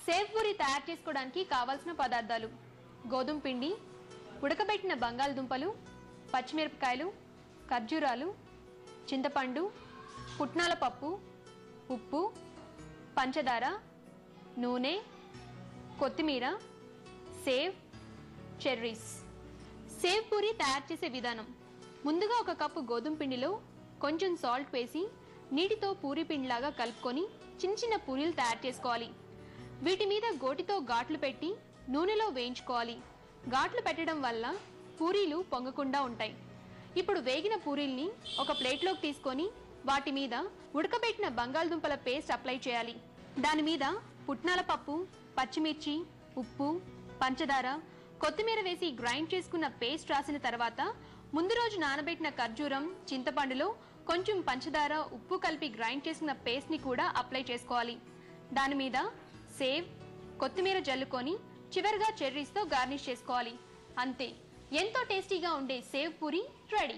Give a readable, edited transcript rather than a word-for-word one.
Save puri తయారు చేసుకోవడానికి కావాల్సిన పదార్థాలు: గోధుమ పిండి, ఉడకబెట్టిన బంగాళదుంపలు, పచ్చిమిరపకాయలు, ఖర్జూరాలు, చింతపండు, పుట్నాల పప్పు, ఉప్పు, పంచదార, నూనె, కొత్తిమీర, సేవ్, చెర్రీస్. సేవ్ పూరి తయారు చేసే విధానం: ముందుగా ఒక కప్పు గోధుమ పిండిలో కొంచెం సాల్ట్ వేసి నీటితో పూరి పిండిలాగా కలుపుకొని చిన్న చిన్న పూరీలు తయారు చేసుకోవాలి. వీటి మీద గోటితో ఘాట్లు పెట్టి నూనెలో వేయించుకోవాలి. ఘాట్లు పెట్టడం వల్ల పూరీలు పొంగకుండా ఉంటాయి. ఇప్పుడు వేగిన పూరీల్ని ఒక ప్లేట్లోకి తీసుకొని వాటి మీద ఉడకబెట్టిన బంగాళదుంపల పేస్ట్ అప్లై చేయాలి. దాని మీద పుట్నాల పప్పు, పచ్చిమిర్చి, ఉప్పు, పంచదార, కొత్తిమీర వేసి గ్రైండ్ చేసుకున్న పేస్ట్ రాసిన తర్వాత ముందు రోజు నానబెట్టిన ఖర్జూరం, చింతపండులో కొంచెం పంచదార, ఉప్పు కలిపి గ్రైండ్ చేసిన పేస్ట్ ని కూడా అప్లై చేసుకోవాలి. దాని మీద సేవ్, కొత్తిమీర జల్లుకొని చివరిగా చెర్రీస్తో గార్నిష్ చేసుకోవాలి. అంతే, ఎంతో టేస్టీగా ఉండే సేవ్ పూరి రెడీ.